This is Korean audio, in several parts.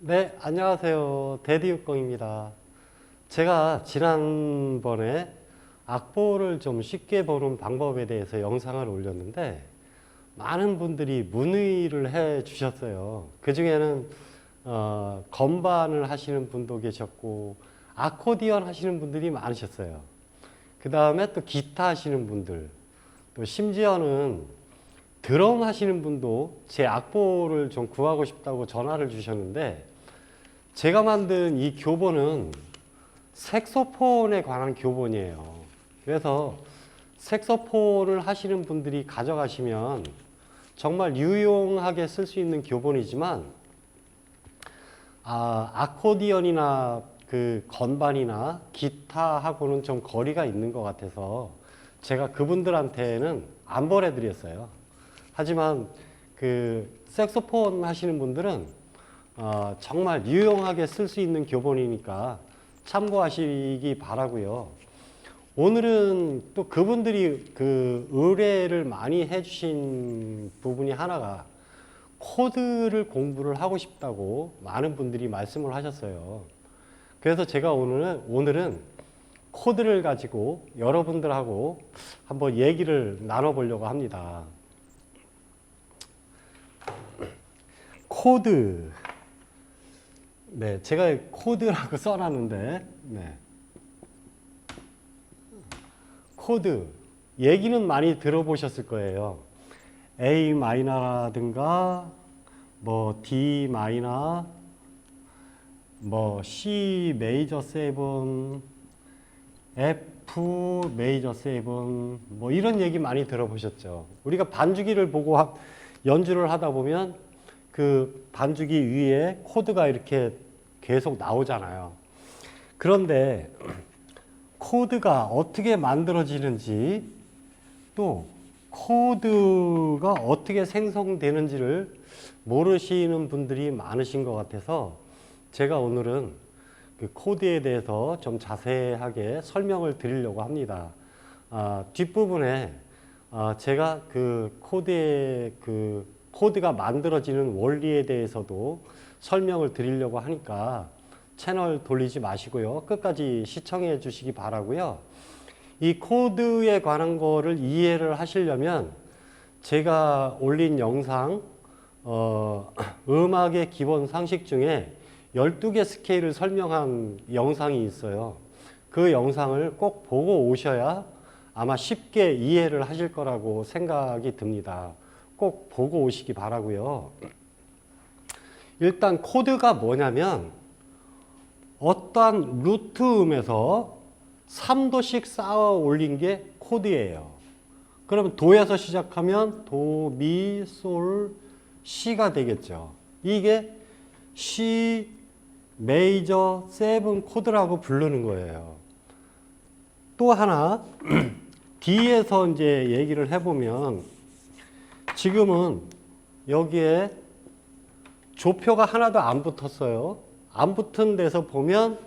네, 안녕하세요. 데디육공입니다. 제가 지난번에 악보를 좀 쉽게 보는 방법에 대해서 영상을 올렸는데 많은 분들이 문의를 해 주셨어요. 그 중에는 건반을 하시는 분도 계셨고 아코디언 하시는 분들이 많으셨어요. 그 다음에 또 기타 하시는 분들, 또 심지어는 드럼 하시는 분도 제 악보를 좀 구하고 싶다고 전화를 주셨는데, 제가 만든 이 교본은 색소폰에 관한 교본이에요. 그래서 색소폰을 하시는 분들이 가져가시면 정말 유용하게 쓸 수 있는 교본이지만, 아코디언이나 그 건반이나 기타하고는 좀 거리가 있는 것 같아서 제가 그분들한테는 안 보내드렸어요. 하지만 그 색소폰 하시는 분들은 정말 유용하게 쓸 수 있는 교본이니까 참고하시기 바라고요. 오늘은 또 그분들이 그 의뢰를 많이 해주신 부분이 하나가 코드를 공부를 하고 싶다고 많은 분들이 말씀을 하셨어요. 그래서 제가 오늘은 코드를 가지고 여러분들하고 한번 얘기를 나눠보려고 합니다. 코드. 네, 제가 코드라고 써놨는데, 네. 코드. 얘기는 많이 들어보셨을 거예요. A 마이너라든가, 뭐 D 마이너, 뭐 C 메이저 7, F 메이저 7, 뭐 이런 얘기 많이 들어보셨죠. 우리가 반주기를 보고 연주를 하다 보면 그 반주기 위에 코드가 이렇게 계속 나오잖아요. 그런데 코드가 어떻게 만들어지는지, 또 코드가 어떻게 생성되는지를 모르시는 분들이 많으신 것 같아서 제가 오늘은 그 코드에 대해서 좀 자세하게 설명을 드리려고 합니다. 뒷부분에 제가 그 코드가 만들어지는 원리에 대해서도 설명을 드리려고 하니까 채널 돌리지 마시고요. 끝까지 시청해 주시기 바라고요. 이 코드에 관한 거를 이해를 하시려면 제가 올린 영상, 음악의 기본 상식 중에 12개 스케일을 설명한 영상이 있어요. 그 영상을 꼭 보고 오셔야 아마 쉽게 이해를 하실 거라고 생각이 듭니다. 꼭 보고 오시기 바라고요. 일단 코드가 뭐냐면 어떠한 루트 음에서 3도씩 쌓아 올린 게 코드예요. 그러면 도에서 시작하면 도, 미, 솔, 시가 되겠죠. 이게 C 메이저 7 코드라고 부르는 거예요. 또 하나 D에서 이제 얘기를 해보면 지금은 여기에 조표가 하나도 안 붙었어요. 안 붙은 데서 보면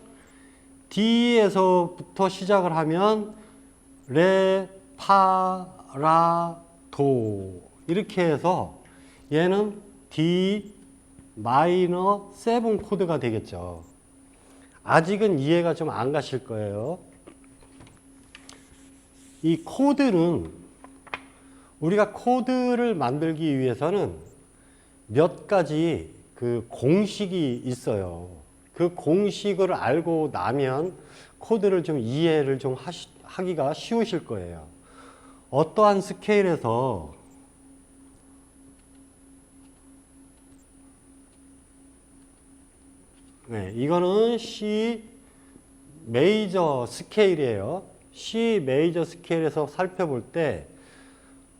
D에서부터 시작을 하면 레, 파, 라, 도 이렇게 해서 얘는 D 마이너 7 코드가 되겠죠. 아직은 이해가 좀 안 가실 거예요. 이 코드는 우리가 코드를 만들기 위해서는 몇 가지 그 공식이 있어요. 그 공식을 알고 나면 코드를 좀 이해를 좀 하기가 쉬우실 거예요. 어떠한 스케일에서 이거는 C 메이저 스케일이에요. C 메이저 스케일에서 살펴볼 때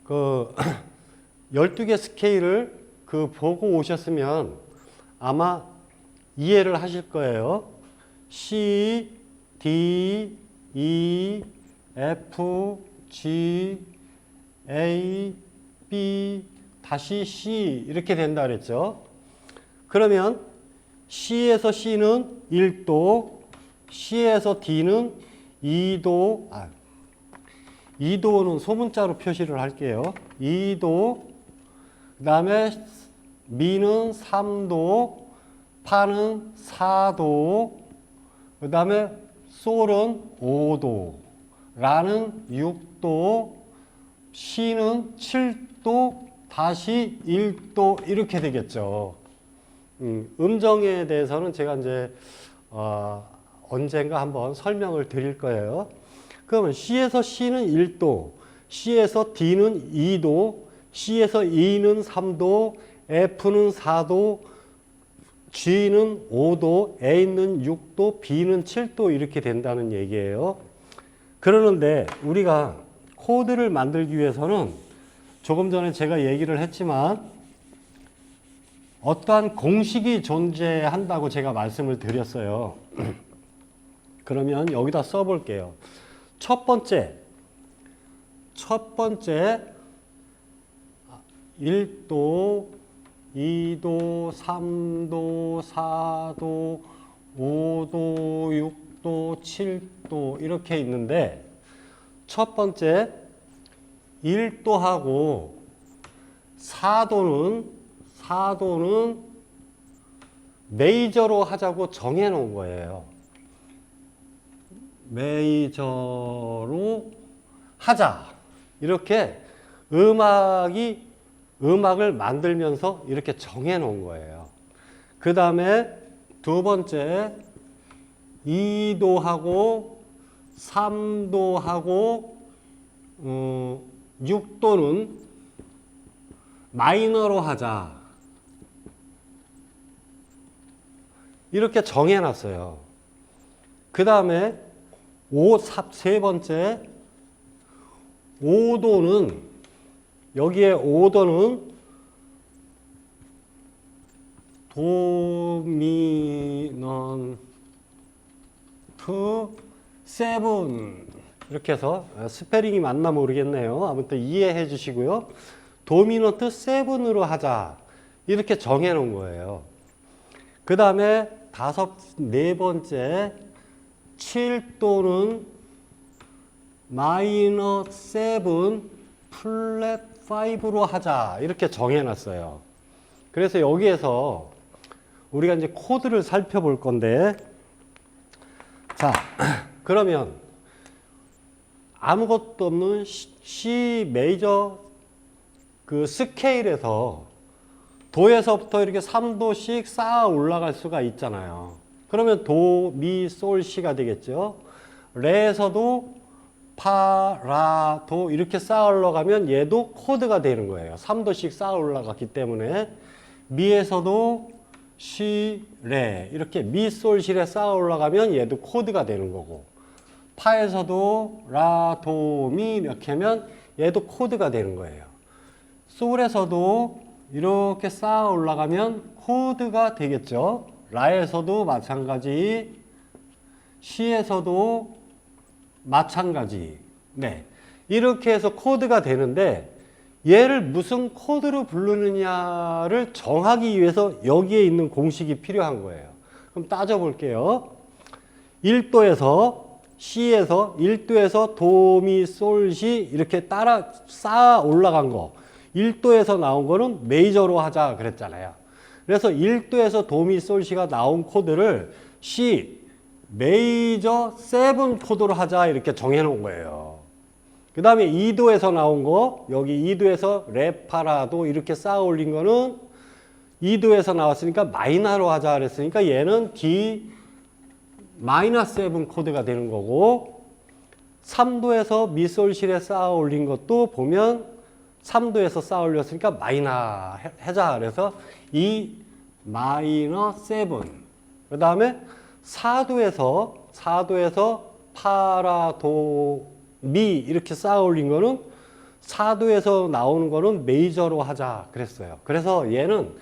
그 12개 스케일을 보고 오셨으면 아마 이해를 하실 거예요. C, D, E, F, G, A, B, 다시 C 이렇게 된다 그랬죠. 그러면 C에서 C는 1도, C에서 D는 2도, 2도는 소문자로 표시를 할게요. 2도, 그 다음에 미는 3도, 파는 4도, 그 다음에 솔은 5도, 라는 6도, 시는 7도, 다시 1도 이렇게 되겠죠. 음정에 대해서는 제가 이제 언젠가 한번 설명을 드릴 거예요. 그러면 C에서 C는 1도, C에서 D는 2도, C에서 E는 3도, F는 4도, G는 5도, A는 6도, B는 7도 이렇게 된다는 얘기예요. 그러는데 우리가 코드를 만들기 위해서는 조금 전에 제가 얘기를 했지만 어떠한 공식이 존재한다고 제가 말씀을 드렸어요. 그러면 여기다 써볼게요. 첫 번째 1도, 2도, 3도, 4도, 5도, 6도, 7도 이렇게 있는데 첫 번째 1도하고 4도는 메이저로 하자고 정해 놓은 거예요. 메이저로 하자. 이렇게 음악을 만들면서 이렇게 정해 놓은 거예요. 그 다음에 두 번째 2도하고 3도하고 6도는 마이너로 하자. 이렇게 정해 놨어요. 그 다음에 세 번째 5도는 여기에 5도는 도미넌트 7 이렇게 해서 스페링이 맞나 모르겠네요. 아무튼 이해해 주시고요. 도미넌트 7으로 하자. 이렇게 정해 놓은 거예요. 그 다음에 네 번째 7도는 마이너 7 플랫 5로 하자. 이렇게 정해 놨어요. 그래서 여기에서 우리가 이제 코드를 살펴볼 건데 자, 그러면 아무것도 없는 C 메이저 그 스케일에서 도에서부터 이렇게 3도씩 쌓아 올라갈 수가 있잖아요. 그러면 도, 미, 솔, 시가 되겠죠. 레에서도 파, 라, 도 이렇게 쌓아 올라가면 얘도 코드가 되는 거예요. 3도씩 쌓아 올라갔기 때문에 미에서도 시, 레 이렇게 미, 솔, 시에 쌓아 올라가면 얘도 코드가 되는 거고 파에서도 라, 도, 미 이렇게 하면 얘도 코드가 되는 거예요. 솔에서도 이렇게 쌓아 올라가면 코드가 되겠죠. 라에서도 마찬가지, 시에서도 마찬가지. 네. 이렇게 해서 코드가 되는데 얘를 무슨 코드로 부르느냐를 정하기 위해서 여기에 있는 공식이 필요한 거예요. 그럼 따져볼게요. 1도에서 C에서 1도에서 도, 미, 솔, 시 이렇게 따라 쌓아 올라간 거 1도에서 나온 거는 메이저로 하자 그랬잖아요. 그래서 1도에서 도, 미, 솔, 시가 나온 코드를 C 메이저 7 코드로 하자 이렇게 정해 놓은 거예요. 그 다음에 2도에서 나온 거 여기 2도에서 레, 파, 라, 도 이렇게 쌓아 올린 거는 2도에서 나왔으니까 마이너로 하자 그랬으니까 얘는 D 마이너 7 코드가 되는 거고 3도에서 미, 솔, 시에 쌓아 올린 것도 보면 3도에서 쌓아 올렸으니까 마이너 하자 그래서 이 마이너 7 그 다음에 4도에서 파, 라, 도, 미 이렇게 쌓아 올린 거는 4도에서 나오는 거는 메이저로 하자 그랬어요. 그래서 얘는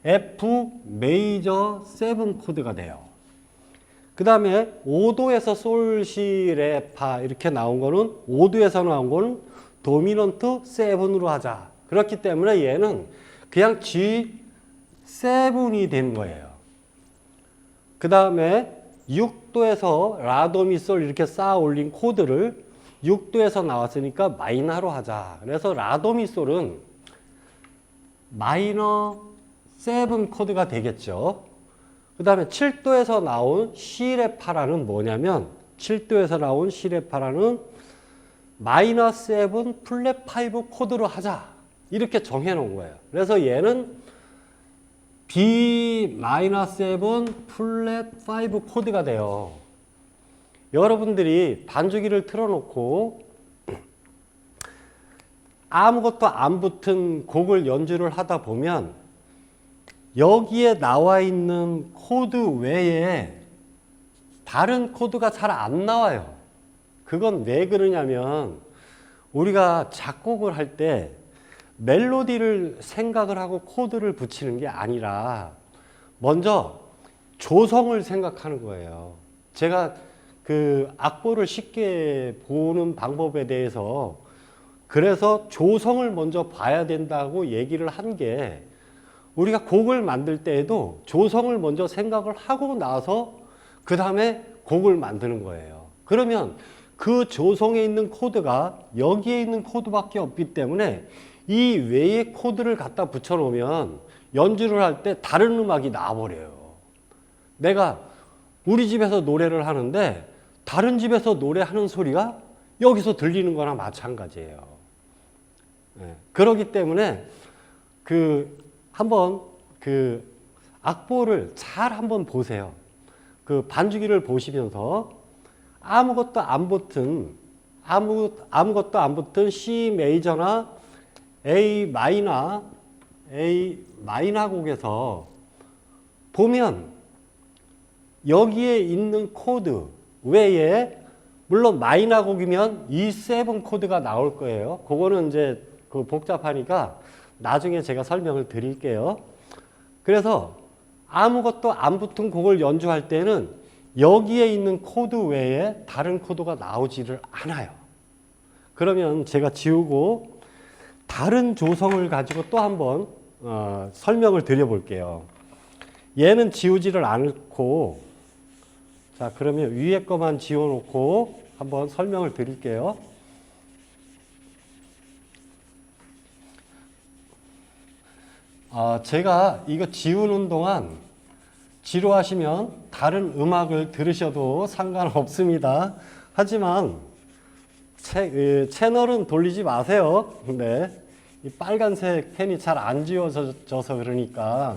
F 메이저 7 코드가 돼요. 그 다음에 5도에서 솔, 시, 레, 파 이렇게 나온 거는 5도에서 나온 거는 도미넌트 7으로 하자. 그렇기 때문에 얘는 그냥 G7이 되는 거예요. 그 다음에 6도에서 라, 도, 미, 솔 이렇게 쌓아 올린 코드를 6도에서 나왔으니까 마이너로 하자. 그래서 라, 도, 미, 솔은 마이너 7 코드가 되겠죠. 그 다음에 7도에서 나온 C레파라는 뭐냐면 7도에서 나온 C레파라는 마이너스 7 플랫 5 코드로 하자. 이렇게 정해 놓은 거예요. 그래서 얘는 B-7 플랫 5 코드가 돼요. 여러분들이 반주기를 틀어놓고 아무것도 안 붙은 곡을 연주를 하다 보면 여기에 나와 있는 코드 외에 다른 코드가 잘 안 나와요. 그건 왜 그러냐면 우리가 작곡을 할 때 멜로디를 생각을 하고 코드를 붙이는 게 아니라 먼저 조성을 생각하는 거예요. 제가 그 악보를 쉽게 보는 방법에 대해서 그래서 조성을 먼저 봐야 된다고 얘기를 한 게 우리가 곡을 만들 때에도 조성을 먼저 생각을 하고 나서 그 다음에 곡을 만드는 거예요. 그러면 그 조성에 있는 코드가 여기에 있는 코드밖에 없기 때문에 이 외의 코드를 갖다 붙여놓으면 연주를 할 때 다른 음악이 나와버려요. 내가 우리 집에서 노래를 하는데 다른 집에서 노래하는 소리가 여기서 들리는 거나 마찬가지예요. 네. 그렇기 때문에 한번 악보를 잘 한번 보세요. 그 반주기를 보시면서 아무것도 안 붙은 C 메이저나 A 마이너 곡에서 보면 여기에 있는 코드 외에 물론 마이너 곡이면 E7 코드가 나올 거예요. 그거는 이제 그 복잡하니까 나중에 제가 설명을 드릴게요. 그래서 아무것도 안 붙은 곡을 연주할 때는 여기에 있는 코드 외에 다른 코드가 나오지를 않아요. 그러면 제가 지우고 다른 조성을 가지고 또 한번 설명을 드려볼게요. 얘는 지우지를 않고 자 그러면 위에 거만 지워놓고 한번 설명을 드릴게요. 제가 이거 지우는 동안 지루하시면 다른 음악을 들으셔도 상관없습니다. 하지만 채널은 돌리지 마세요. 네. 이 빨간색 펜이 잘 안 지워져서 그러니까.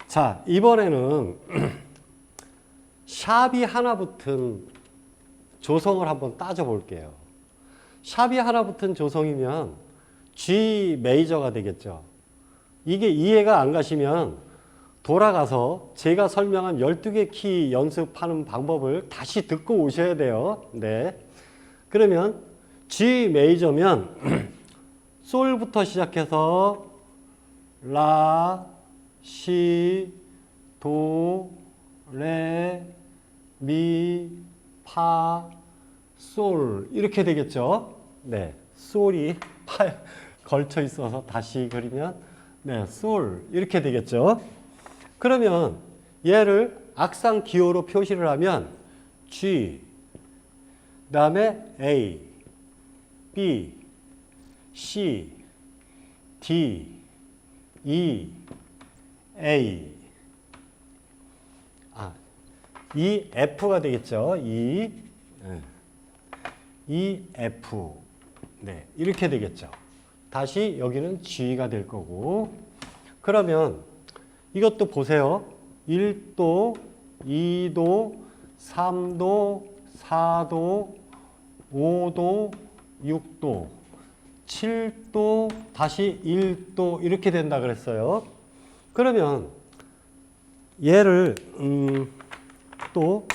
자, 이번에는 샵이 하나 붙은 조성을 한번 따져 볼게요. 샵이 하나 붙은 조성이면 G 메이저가 되겠죠. 이게 이해가 안 가시면 돌아가서 제가 설명한 12개 키 연습하는 방법을 다시 듣고 오셔야 돼요. 네. 그러면 G 메이저면 솔부터 시작해서 라, 시, 도, 레, 미, 파, 솔 이렇게 되겠죠. 네. 솔이 파에 걸쳐 있어서 다시 그리면 네, 솔 이렇게 되겠죠. 그러면 얘를 악상 기호로 표시를 하면 G, 그 다음에 A, B, C, D, E, A. E, F가 되겠죠. E, E, F. 네, 이렇게 되겠죠. 다시 여기는 G가 될 거고. 그러면 이것도 보세요. 1도, 2도, 3도, 4도, 5도, 6도, 7도, 다시 1도 이렇게 된다 그랬어요. 그러면 얘를 또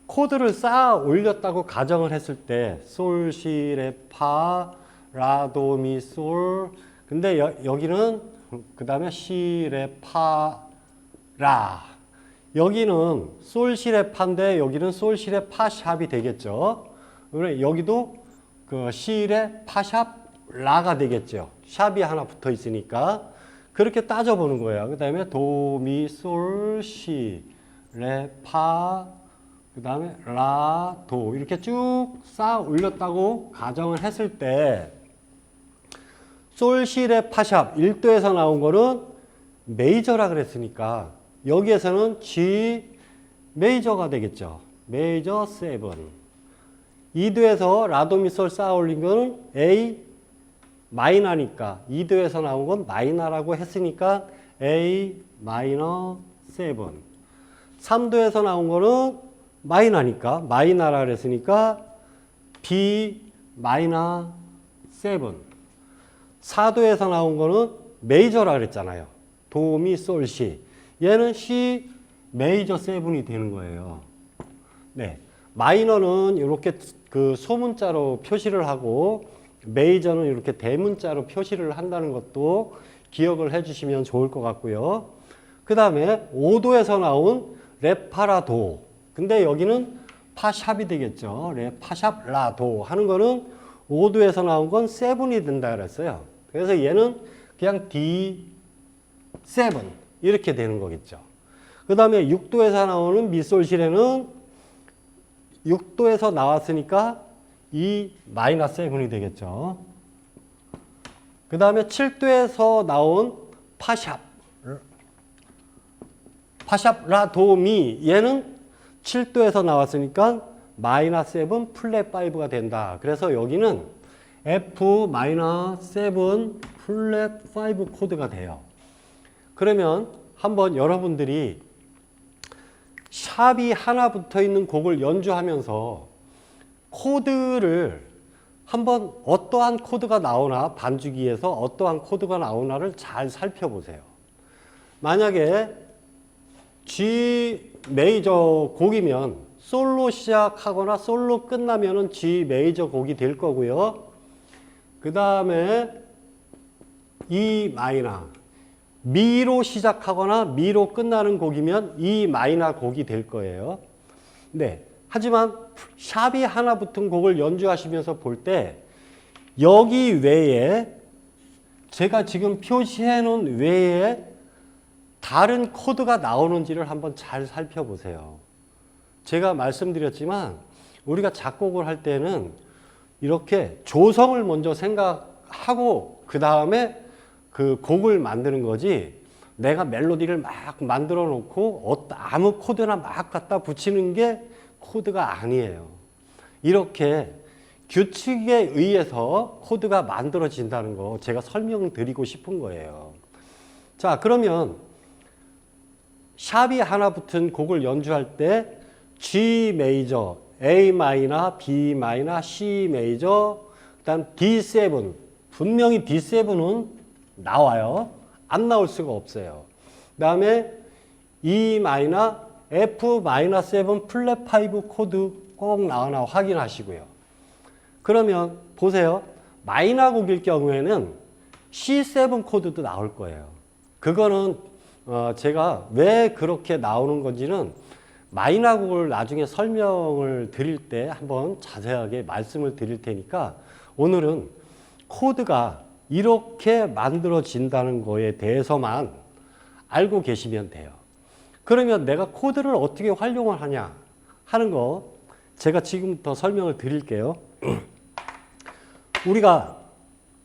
코드를 쌓아 올렸다고 가정을 했을 때 솔, 시, 레, 파, 라, 도, 미, 솔. 근데 여기는 그 다음에 시, 레, 파, 라. 여기는 솔, 시, 레, 파인데 여기는 솔, 시, 레, 파, 샵이 되겠죠. 그래 여기도 그 시, 레, 파, 샵, 라가 되겠죠. 샵이 하나 붙어 있으니까 그렇게 따져보는 거예요. 그 다음에 도, 미, 솔, 시, 레, 파, 그 다음에 라, 도 이렇게 쭉 쌓아 올렸다고 가정을 했을 때 솔시 레 파샵 1도에서 나온 거는 메이저라 그랬으니까 여기에서는 G 메이저가 되겠죠. 메이저 7. 2도에서 라도미솔 쌓아 올린 거는 A 마이너니까 2도에서 나온 건 마이너라고 했으니까 A 마이너 7. 3도에서 나온 거는 마이너니까 마이너라 그랬으니까 B 마이너 7. 4도에서 나온 거는 메이저라 그랬잖아요. 도, 미, 솔, 시. 얘는 C 메이저 7이 되는 거예요. 네. 마이너는 이렇게 그 소문자로 표시를 하고 메이저는 이렇게 대문자로 표시를 한다는 것도 기억을 해 주시면 좋을 것 같고요. 그 다음에 5도에서 나온 레파라도. 근데 여기는 파샵이 되겠죠. 레파샵 라도 하는 거는 5도에서 나온 건 7이 된다 그랬어요. 그래서 얘는 그냥 D7 이렇게 되는 거겠죠. 그 다음에 6도에서 나오는 미솔시레는 6도에서 나왔으니까 이 마이너 7이 되겠죠. 그 다음에 7도에서 나온 파샵 라도미 얘는 7도에서 나왔으니까 마이너 7 플랫 5가 된다. 그래서 여기는 F-7 플랫 5 코드가 돼요. 그러면 한번 여러분들이 샵이 하나 붙어 있는 곡을 연주하면서 코드를 한번 어떠한 코드가 나오나 반주기에서 어떠한 코드가 나오나를 잘 살펴보세요. 만약에 G 메이저 곡이면 솔로 시작하거나 솔로 끝나면은 G 메이저 곡이 될 거고요. 그 다음에 E 마이너 미로 시작하거나 미로 끝나는 곡이면 E 마이너 곡이 될 거예요. 네. 하지만 샵이 하나 붙은 곡을 연주하시면서 볼 때 여기 외에 제가 지금 표시해 놓은 외에 다른 코드가 나오는지를 한번 잘 살펴보세요. 제가 말씀드렸지만 우리가 작곡을 할 때는 이렇게 조성을 먼저 생각하고 그 다음에 그 곡을 만드는 거지 내가 멜로디를 막 만들어 놓고 아무 코드나 막 갖다 붙이는 게 코드가 아니에요. 이렇게 규칙에 의해서 코드가 만들어진다는 거 제가 설명드리고 싶은 거예요. 자, 그러면 샵이 하나 붙은 곡을 연주할 때 G 메이저, A 마이너, B 마이너, C 메이저, 그다음 D7. 분명히 D7은 나와요. 안 나올 수가 없어요. 그다음에 E 마이너, F 마이너 7 플랫 5 코드 꼭 나오나 확인하시고요. 그러면 보세요. 마이너 곡일 경우에는 C7 코드도 나올 거예요. 그거는 제가 왜 그렇게 나오는 건지는 마이너 곡을 나중에 설명을 드릴 때 한번 자세하게 말씀을 드릴 테니까 오늘은 코드가 이렇게 만들어진다는 거에 대해서만 알고 계시면 돼요. 그러면 내가 코드를 어떻게 활용을 하냐 하는 거 제가 지금부터 설명을 드릴게요. 우리가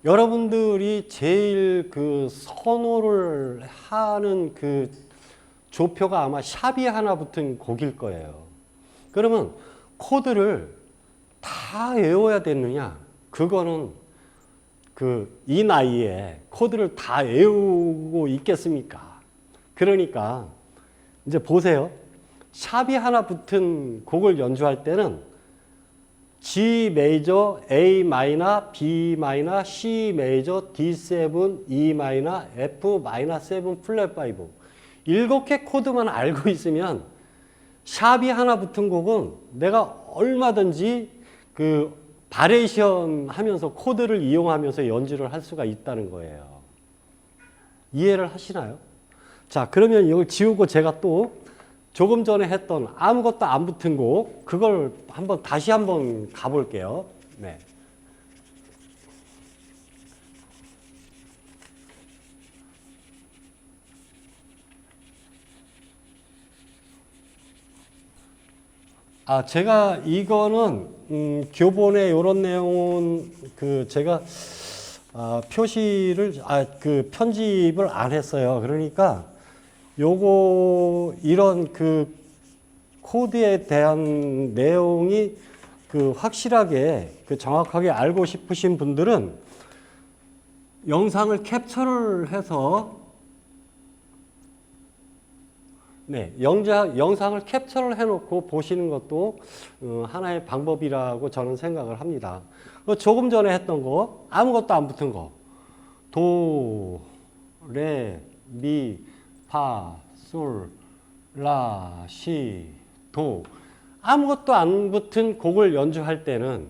여러분들이 제일 그 선호를 하는 그 조표가 아마 샵이 하나 붙은 곡일 거예요. 그러면 코드를 다 외워야 되느냐? 그거는 이 나이에 코드를 다 외우고 있겠습니까? 그러니까 이제 보세요. 샵이 하나 붙은 곡을 연주할 때는 G 메이저, A 마이너, B 마이너, C 메이저, D7, E 마이너, F 마이너 7 플랫 5 7개 코드만 알고 있으면 샵이 하나 붙은 곡은 내가 얼마든지 그 바리에이션 하면서 코드를 이용하면서 연주를 할 수가 있다는 거예요. 이해를 하시나요? 자, 그러면 이걸 지우고 제가 또 조금 전에 했던 아무것도 안 붙은 곡 그걸 다시 한번 가볼게요. 네. 제가 이거는 교본에 이런 내용은 제가 표시를 그 편집을 안 했어요. 그러니까 요거 이런 그 코드에 대한 내용이 그 확실하게 그 정확하게 알고 싶으신 분들은 영상을 캡처를 해서 영상을 캡처를 해놓고 보시는 것도 하나의 방법이라고 저는 생각을 합니다. 조금 전에 했던 거 아무것도 안 붙은 거 도, 레, 미, 파, 솔, 라, 시, 도 아무것도 안 붙은 곡을 연주할 때는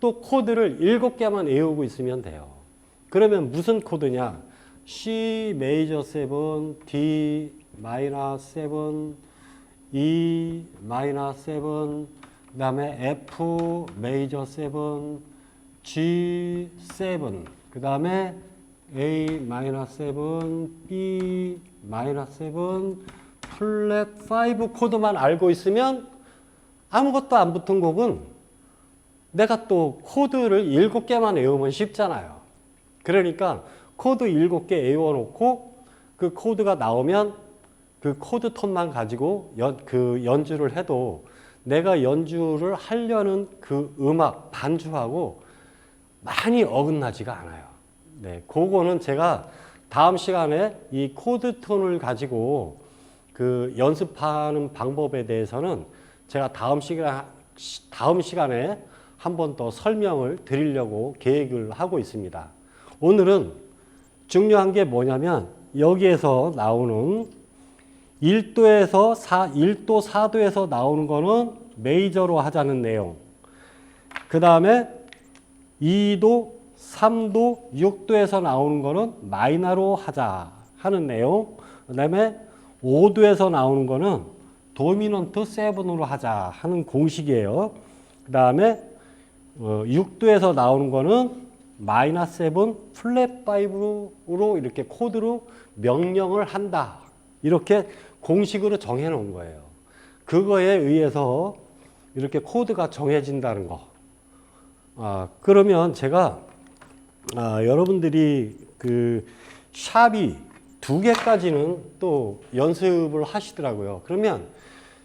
또 코드를 7개만 외우고 있으면 돼요. 그러면 무슨 코드냐? C 메이저 7, D 마이너 7, E 마이너 7, 그 다음에 F 메이저 7, G7, 그 다음에 A 마이너 7, B 마이너 7, 플랫 5 코드만 알고 있으면 아무것도 안 붙은 곡은 내가 또 코드를 7개만 외우면 쉽잖아요. 그러니까 코드 7개 외워놓고 그 코드가 나오면 그 코드 톤만 가지고 연주를 해도 내가 연주를 하려는 그 음악 반주하고 많이 어긋나지가 않아요. 네, 그거는 제가 다음 시간에 이 코드 톤을 가지고 그 연습하는 방법에 대해서는 제가 다음 시간에 한 번 더 설명을 드리려고 계획을 하고 있습니다. 오늘은 중요한 게 뭐냐면 여기에서 나오는 1도에서 1도, 4도에서 나오는 거는 메이저로 하자는 내용. 그 다음에 2도, 3도, 6도에서 나오는 거는 마이너로 하자 하는 내용. 그 다음에 5도에서 나오는 거는 도미넌트 7으로 하자 하는 공식이에요. 그 다음에 6도에서 나오는 거는 마이너 7 플랫 5로 이렇게 코드로 명령을 한다. 이렇게 공식으로 정해 놓은 거예요. 그거에 의해서 이렇게 코드가 정해진다는 거. 그러면 제가 여러분들이 그 샵이 2개까지는 또 연습을 하시더라고요. 그러면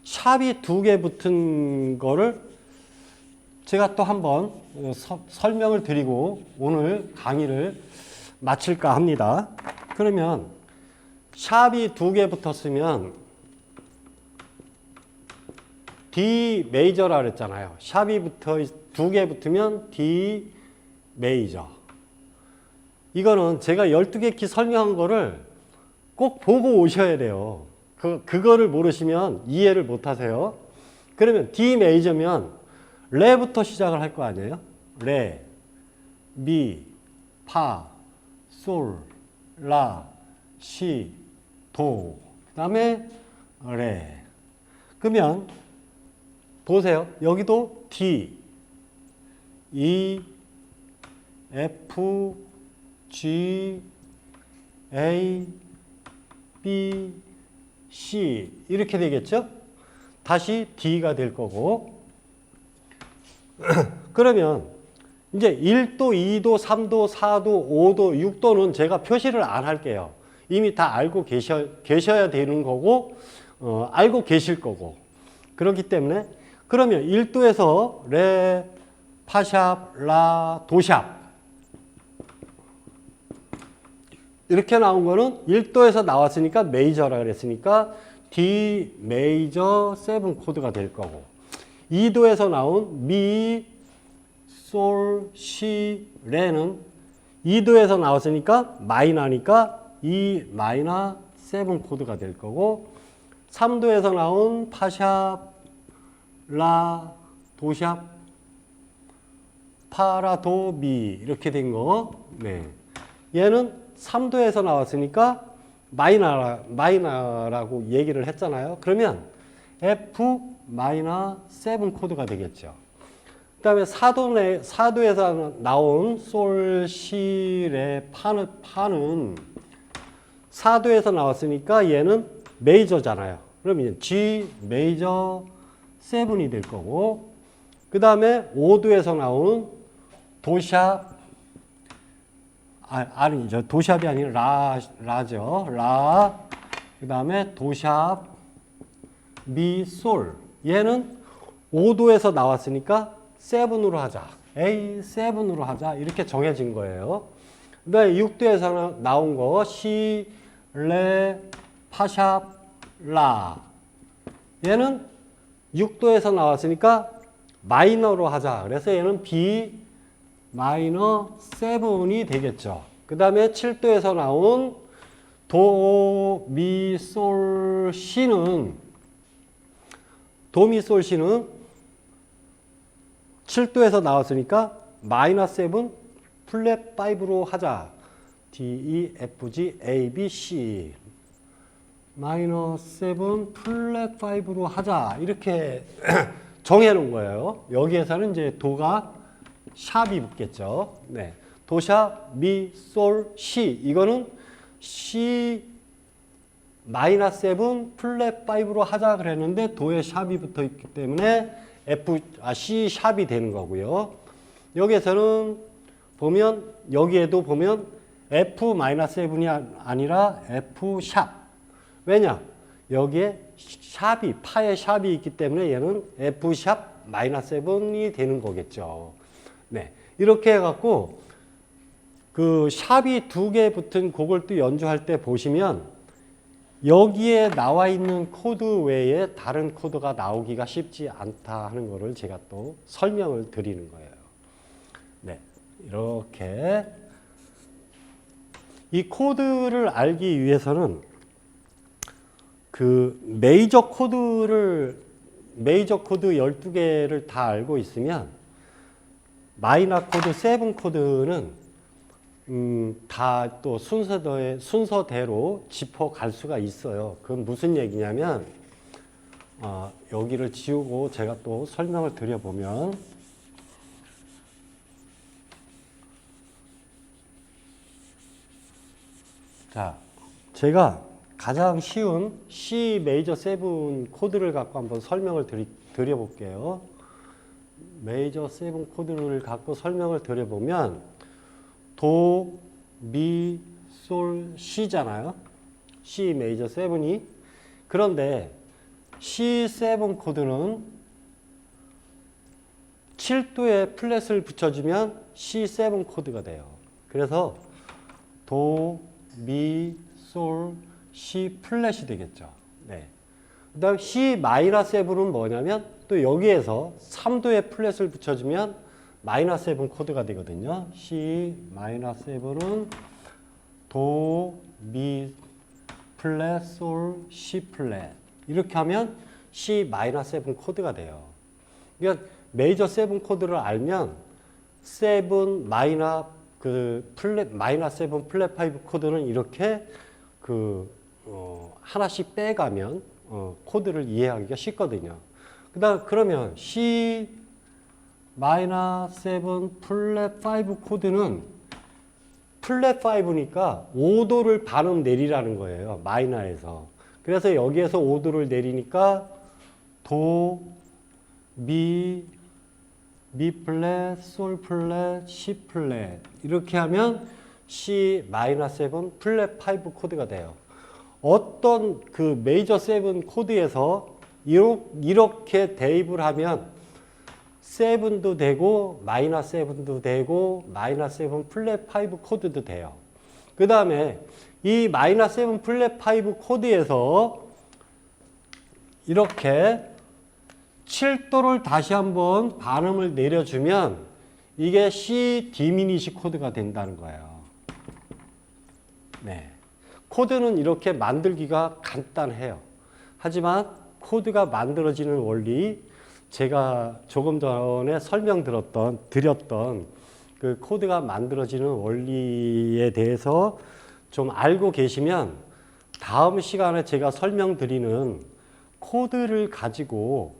샵이 2개 붙은 거를 제가 또 한번 설명을 드리고 오늘 강의를 마칠까 합니다. 그러면 샵이 2개 붙었으면 D 메이저라 그랬잖아요. 샵이 2개 붙으면 D 메이저. 이거는 제가 12개 키 설명한 거를 꼭 보고 오셔야 돼요. 그거를 모르시면 이해를 못 하세요. 그러면 D 메이저면 레부터 시작을 할 거 아니에요? 레, 미, 파, 솔, 라, 시, 도. 그 다음에 레. 그러면 보세요. 여기도 D, E, F, G, A, B, C 이렇게 되겠죠? 다시 D가 될 거고 그러면 이제 1도, 2도, 3도, 4도, 5도, 6도는 제가 표시를 안 할게요. 이미 다 알고 계셔야 되는 거고 알고 계실 거고 그렇기 때문에 그러면 1도에서 레, 파샵, 라, 도샵 이렇게 나온 거는 1도에서 나왔으니까 메이저라 그랬으니까 D 메이저 7 코드가 될 거고 2도에서 나온 미, 솔, 시, 레는 2도에서 나왔으니까 마이너니까 E 마이너 7 코드가 될 거고 3도에서 나온 파샵, 라, 도샵, 파라, 도, 미 이렇게 된 거. 네. 얘는 3도에서 나왔으니까 마이너라고 얘기를 했잖아요. 그러면 F 마이너 7 코드가 되겠죠. 그 다음에 4도에서 나온 솔, 시, 레, 파는 4도에서 나왔으니까 얘는 메이저잖아요. 그러면 G 메이저 7이 될 거고 그 다음에 5도에서 나온 도샵, 아니죠. 도샵이 아니라 라죠. 라. 그 다음에 도샵, 미, 솔. 얘는 5도에서 나왔으니까 7으로 하자. A7으로 하자. 이렇게 정해진 거예요. 그 다음에 6도에서 나온 거 시, 레, 파샵, 라. 얘는 6도에서 나왔으니까 마이너로 하자. 그래서 얘는 B 마이너 7이 되겠죠. 그 다음에 7도에서 나온 도, 미, 솔, 시는 도, 미, 솔, 시는 7도에서 나왔으니까 마이너 7 플랫 5로 하자. D, E, F, G, A, B, C 마이너 7 플랫 5로 하자. 이렇게 정해 놓은 거예요. 여기에서는 이제 도가 샵이 붙겠죠. 네. 도샵, 미, 솔, 시. 이거는 C 마이너 7 플랫 5로 하자 그랬는데 도에 샵이 붙어 있기 때문에 C 샵이 되는 거고요. 여기에서는 보면 여기에도 보면 F 마이너 7이 아니라 F 샵. 왜냐? 여기에 샵이 파에 샵이 있기 때문에 얘는 F 샵 마이너 7이 되는 거겠죠. 네. 이렇게 해 갖고 그 샵이 2개 붙은 곡을 또 연주할 때 보시면 여기에 나와 있는 코드 외에 다른 코드가 나오기가 쉽지 않다 하는 거를 제가 또 설명을 드리는 거예요. 네. 이렇게 이 코드를 알기 위해서는 그 메이저 코드 12개를 다 알고 있으면 마이너 코드 7 코드는 다 또 순서대로 짚어 갈 수가 있어요. 그건 무슨 얘기냐면 여기를 지우고 제가 또 설명을 드려보면 자, 제가 가장 쉬운 C 메이저 7 코드를 갖고 한번 설명을 드려볼게요. 메이저 7 코드를 갖고 설명을 드려보면 도, 미, 솔, 시잖아요. C 메이저 7이. 그런데 C7 코드는 7도에 플랫을 붙여주면 C7 코드가 돼요. 그래서 도, 미, 솔, C 플랫이 되겠죠. 네. 그 다음 C 마이너 7은 뭐냐면 또 여기에서 3도에 플랫을 붙여주면 마이너 7 코드가 되거든요. C 마이너 7은 도, 미 플랫, 솔, C 플랫. 이렇게 하면 C 마이너 7 코드가 돼요. 그러니까 메이저 7 코드를 알면 7 마이너 마이너 7 플랫 5 코드는 이렇게 하나씩 빼가면 코드를 이해하기가 쉽거든요. 그러면 C 마이너 7 플랫 5 코드는 플랫 5니까 5도를 반음 내리라는 거예요. 마이너에서. 그래서 여기에서 5도를 내리니까 도, 미 플랫, 솔 플랫, C 플랫 이렇게 하면 C 마이너 7 플랫 5 코드가 돼요. 어떤 그 메이저 7 코드에서 이렇게 대입을 하면 7도 되고 마이너 7도 되고 마이너 7 플랫 5 코드도 돼요. 그 다음에 이 마이너 7 플랫 5 코드에서 이렇게 7도를 다시 한번 반음을 내려주면 이게 C 디미니시 코드가 된다는 거예요. 네. 코드는 이렇게 만들기가 간단해요. 하지만 코드가 만들어지는 원리, 제가 조금 전에 드렸던 그 코드가 만들어지는 원리에 대해서 좀 알고 계시면 다음 시간에 제가 설명드리는 코드를 가지고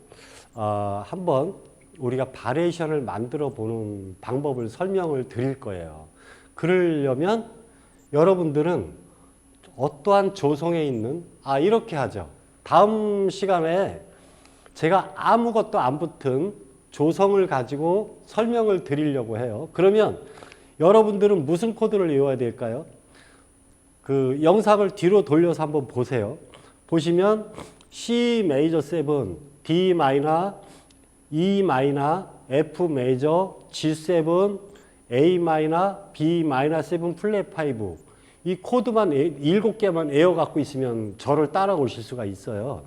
한번 우리가 바리에이션을 만들어 보는 방법을 설명을 드릴 거예요. 그러려면 여러분들은 어떠한 조성에 있는 이렇게 하죠. 다음 시간에 제가 아무것도 안 붙은 조성을 가지고 설명을 드리려고 해요. 그러면 여러분들은 무슨 코드를 외워야 될까요? 그 영상을 뒤로 돌려서 한번 보세요. 보시면 C 메이저 7, D 마이너, E 마이너, F 메이저, G7, A 마이너, B 마이너 7 플랫 5. 이 코드만 7개만 외워 갖고 있으면 저를 따라오실 수가 있어요.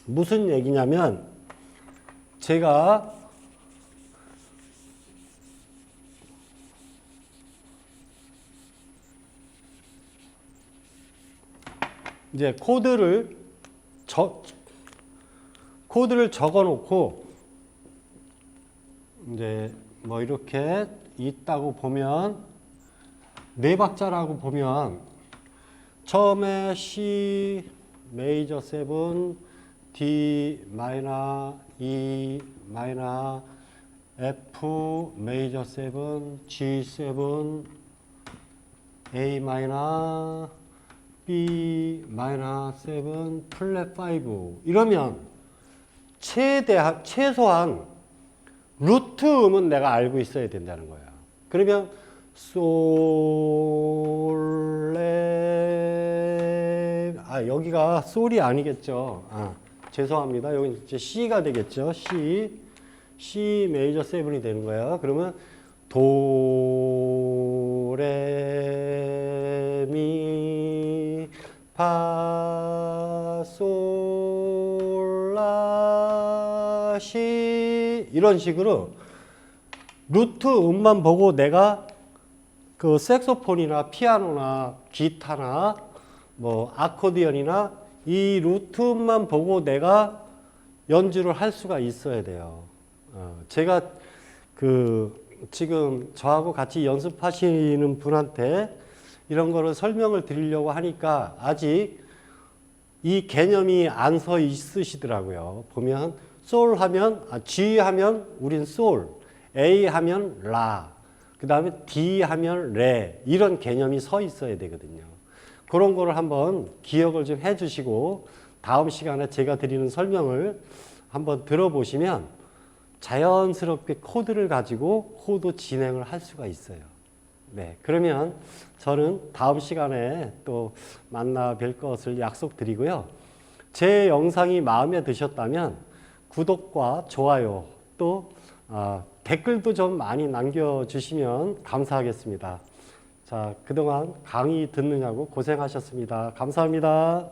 무슨 얘기냐면 제가 이제 코드를 적어 놓고 이제 뭐 이렇게 있다고 보면 네 박자라고 보면 처음에 C 메이저 7, D 마이너, E 마이너, F 메이저 7, G7, A 마이너, B 마이너 7 플랫 5 이러면 최소한 루트 음은 내가 알고 있어야 된다는 거야. 그러면 솔, 레, 여기가 솔이 아니겠죠. 죄송합니다. 여기 이제 C가 되겠죠. C 메이저 7이 되는 거야. 그러면 도, 레, 미, 파, 솔, 라, 시 이런 식으로 루트 음만 보고 내가 그 색소폰이나 피아노나 기타나 뭐 아코디언이나 이 루트 음만 보고 내가 연주를 할 수가 있어야 돼요. 제가 지금 저하고 같이 연습하시는 분한테 이런 거를 설명을 드리려고 하니까 아직 이 개념이 안 서 있으시더라고요. 보면 솔 하면 G 하면 우린 솔, A 하면 라, 그 다음에 D 하면 레 이런 개념이 서 있어야 되거든요. 그런 거를 한번 기억을 좀 해주시고 다음 시간에 제가 드리는 설명을 한번 들어보시면 자연스럽게 코드를 가지고 코드 진행을 할 수가 있어요. 네, 그러면 저는 다음 시간에 또 만나 뵐 것을 약속드리고요. 제 영상이 마음에 드셨다면 구독과 좋아요 또 댓글도 좀 많이 남겨주시면 감사하겠습니다. 자, 그동안 강의 듣느냐고 고생하셨습니다. 감사합니다.